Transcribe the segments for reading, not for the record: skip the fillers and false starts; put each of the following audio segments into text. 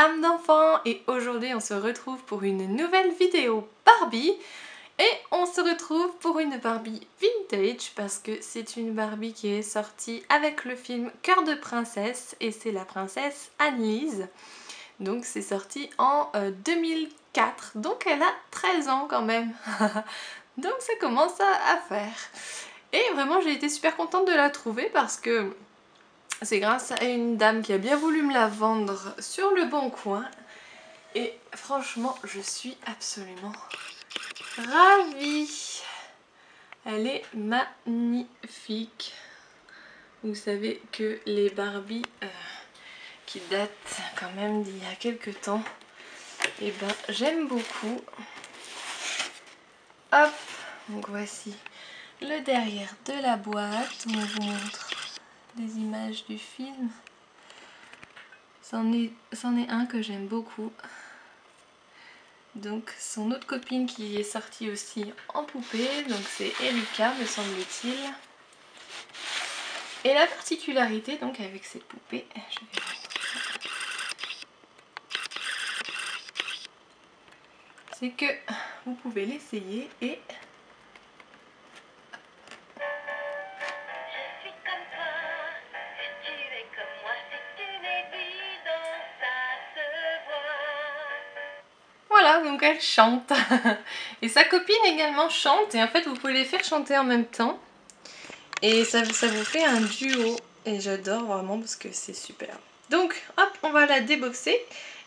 âme d'enfant et aujourd'hui on se retrouve pour une nouvelle vidéo Barbie et on se retrouve pour une Barbie vintage parce que c'est une Barbie qui est sortie avec le film Cœur de princesse et c'est la princesse Annelise. Donc c'est sorti en 2004, donc elle a 13 ans quand même. Donc ça commence à faire. Et vraiment j'ai été super contente de la trouver parce que c'est grâce à une dame qui a bien voulu me la vendre sur le bon coin. Et franchement, je suis absolument ravie. Elle est magnifique. Vous savez que les Barbie qui datent quand même d'il y a quelques temps, et ben j'aime beaucoup. Hop, donc voici le derrière de la boîte où on vous montre des images du film. C'en est un que j'aime beaucoup. Donc son autre copine qui est sortie aussi en poupée, donc c'est Erika me semble-t-il. Et la particularité donc avec cette poupée, je vais vous montrer ça, c'est que vous pouvez l'essayer et voilà, donc elle chante. Et sa copine également chante et en fait vous pouvez les faire chanter en même temps. Et ça vous fait un duo et j'adore vraiment parce que c'est super. Donc hop, on va la déboxer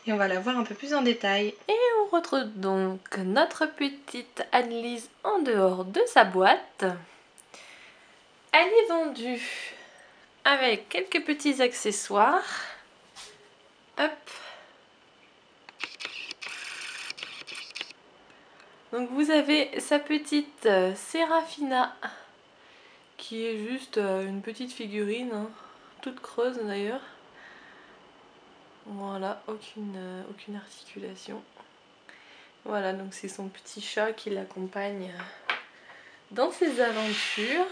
et on va la voir un peu plus en détail. Et on retrouve donc notre petite Annelise en dehors de sa boîte. Elle est vendue avec quelques petits accessoires. Hop. Donc vous avez sa petite Serafina qui est juste une petite figurine, hein, toute creuse d'ailleurs. Voilà, aucune articulation. Voilà, donc c'est son petit chat qui l'accompagne dans ses aventures.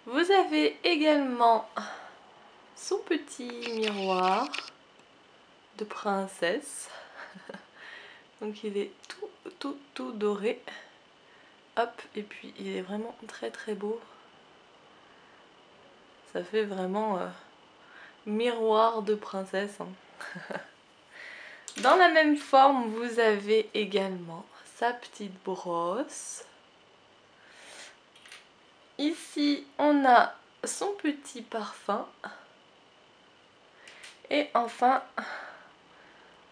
Vous avez également son petit miroir de princesse. Donc il est tout doré. Hop, et puis il est vraiment très beau. Ça fait vraiment miroir de princesse. Hein. Dans la même forme, vous avez également sa petite brosse. Ici, on a son petit parfum. Et enfin,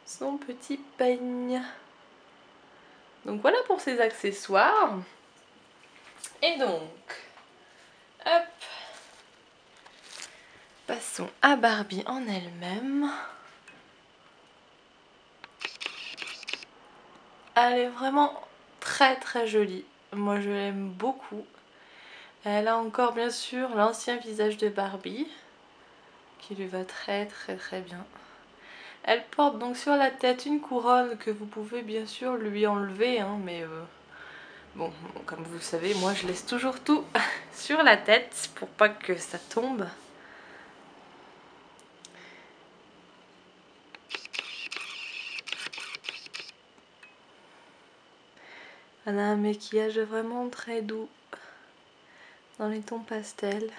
son petit peigne. Donc voilà pour ses accessoires. Et donc, hop, passons à Barbie en elle-même. Elle est vraiment très jolie. Moi je l'aime beaucoup. Elle a encore bien sûr l'ancien visage de Barbie qui lui va très bien. Elle porte donc sur la tête une couronne que vous pouvez bien sûr lui enlever, hein, mais bon, comme vous le savez, moi je laisse toujours tout sur la tête pour pas que ça tombe. Elle a un maquillage vraiment très doux dans les tons pastels.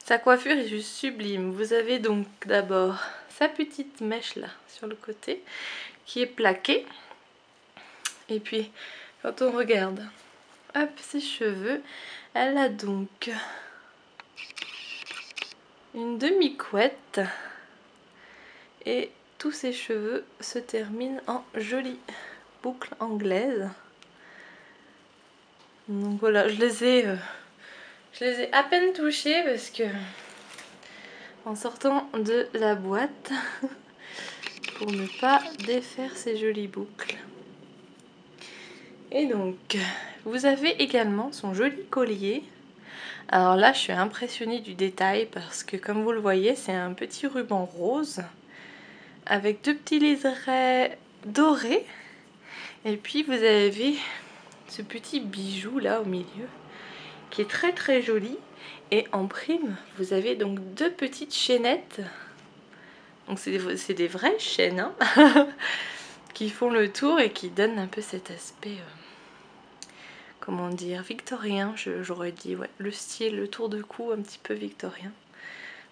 Sa coiffure est juste sublime. Vous avez donc d'abord sa petite mèche là sur le côté qui est plaquée. Et puis quand on regarde hop, ses cheveux, elle a donc une demi-couette et tous ses cheveux se terminent en jolie boucle anglaise. Donc voilà, je les ai à peine touchés parce que en sortant de la boîte pour ne pas défaire ces jolies boucles. Et donc vous avez également son joli collier. Alors là je suis impressionnée du détail parce que comme vous le voyez c'est un petit ruban rose avec deux petits liserés dorés et puis vous avez ce petit bijou là au milieu qui est très joli et en prime vous avez donc deux petites chaînettes Donc c'est des vraies chaînes hein, qui font le tour et qui donnent un peu cet aspect, comment dire, victorien, j'aurais dit, ouais, le style, le tour de cou un petit peu victorien.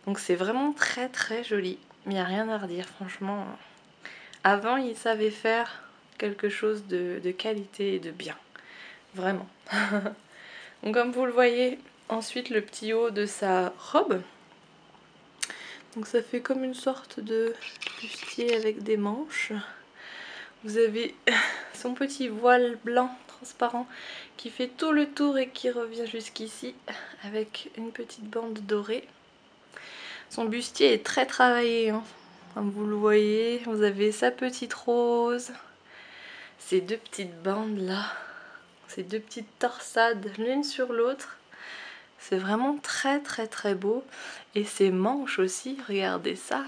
Donc c'est vraiment très très joli, il n'y a rien à redire, franchement. Avant, il savait faire quelque chose de qualité et de bien, vraiment. Donc comme vous le voyez, ensuite le petit haut de sa robe. Donc ça fait comme une sorte de bustier avec des manches. Vous avez son petit voile blanc transparent qui fait tout le tour et qui revient jusqu'ici avec une petite bande dorée. Son bustier est très travaillé, hein. Comme vous le voyez, vous avez sa petite rose, ces deux petites bandes là, ces deux petites torsades l'une sur l'autre. C'est vraiment très très très beau. Et ses manches aussi, regardez ça.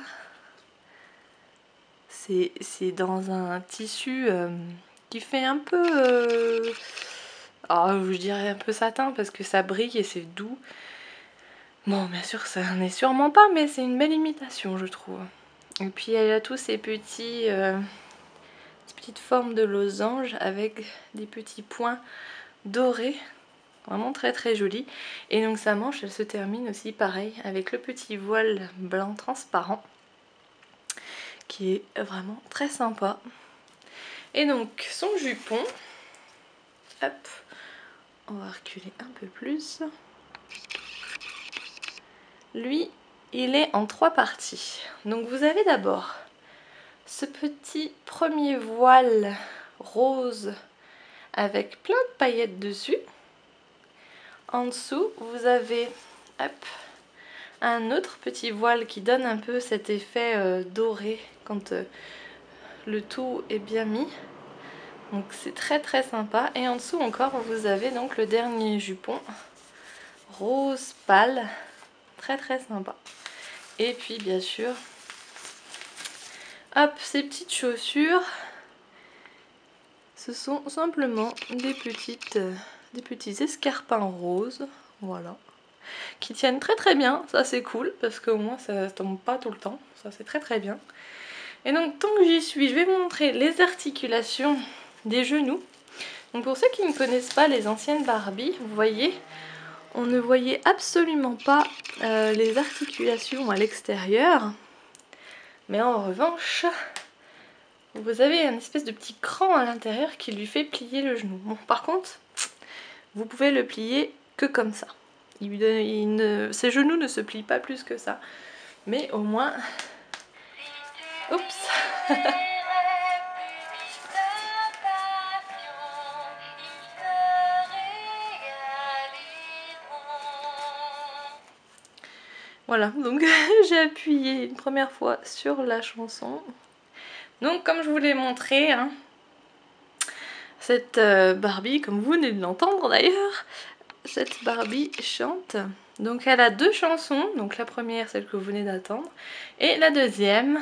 C'est dans un tissu qui fait un peu... je dirais un peu satin parce que ça brille et c'est doux. Bon, bien sûr, ça n'est sûrement pas, mais c'est une belle imitation, je trouve. Et puis elle a tous ces petits... petites formes de losange avec des petits points dorés. Vraiment très très joli. Et donc sa manche, elle se termine aussi pareil avec le petit voile blanc transparent qui est vraiment très sympa. Et donc son jupon, hop, on va reculer un peu plus. Lui, il est en 3 parties. Donc vous avez d'abord ce petit premier voile rose avec plein de paillettes dessus. En dessous, vous avez hop, un autre petit voile qui donne un peu cet effet doré quand le tout est bien mis. Donc c'est très très sympa. Et en dessous encore, vous avez donc le dernier jupon rose pâle, très très sympa. Et puis bien sûr, hop, ces petites chaussures, ce sont simplement des petits escarpins roses, voilà, qui tiennent très très bien. Ça c'est cool parce qu'au moins ça tombe pas tout le temps, ça c'est très très bien. Et donc tant que j'y suis, je vais vous montrer les articulations des genoux. Donc pour ceux qui ne connaissent pas les anciennes Barbie, vous voyez, on ne voyait absolument pas les articulations à l'extérieur. Mais en revanche, vous avez un espèce de petit cran à l'intérieur qui lui fait plier le genou. Bon, par contre, vous pouvez le plier que comme ça. Ses genoux ne se plient pas plus que ça. Mais au moins... Oups. Voilà, donc j'ai appuyé une première fois sur la chanson. Donc comme je vous l'ai montré, hein, cette Barbie, comme vous venez de l'entendre d'ailleurs, cette Barbie chante. Donc elle a 2 chansons, donc la première, celle que vous venez d'attendre, et la deuxième...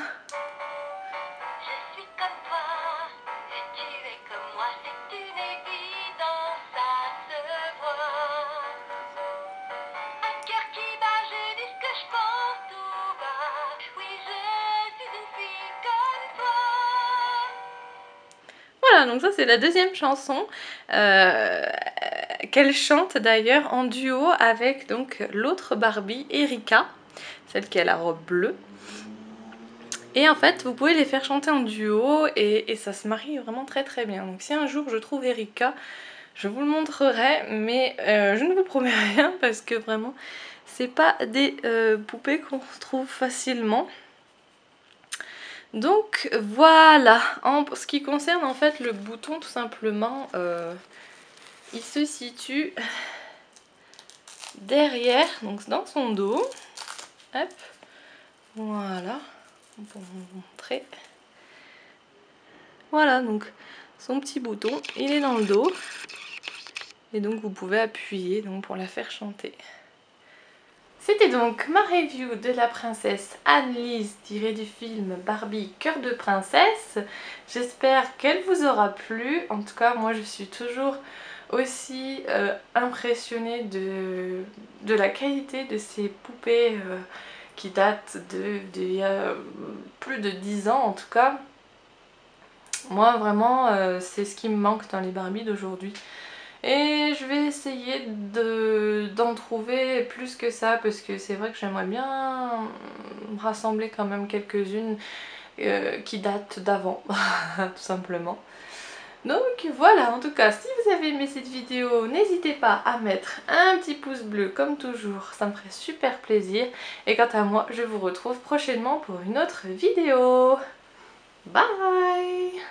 Voilà, donc ça c'est la deuxième chanson qu'elle chante d'ailleurs en duo avec donc l'autre Barbie, Erika, celle qui a la robe bleue. Et en fait, vous pouvez les faire chanter en duo et ça se marie vraiment très très bien. Donc si un jour je trouve Erika, je vous le montrerai, mais je ne vous promets rien parce que vraiment, c'est pas des poupées qu'on trouve facilement. Donc voilà, en ce qui concerne en fait le bouton, tout simplement, il se situe derrière, donc dans son dos. Hop, voilà, pour vous montrer. Voilà, donc son petit bouton, il est dans le dos. Et donc vous pouvez appuyer donc, pour la faire chanter. C'était donc ma review de la princesse Annelise tirée du film Barbie Cœur de princesse. J'espère qu'elle vous aura plu. En tout cas, moi je suis toujours aussi impressionnée de la qualité de ces poupées qui date d'il y a plus de 10 ans en tout cas. Moi vraiment c'est ce qui me manque dans les Barbie d'aujourd'hui. Et je vais essayer d'en trouver plus que ça parce que c'est vrai que j'aimerais bien rassembler quand même quelques-unes qui datent d'avant, tout simplement. Donc voilà, en tout cas, si vous avez aimé cette vidéo, n'hésitez pas à mettre un petit pouce bleu comme toujours, ça me ferait super plaisir. Et quant à moi, je vous retrouve prochainement pour une autre vidéo. Bye!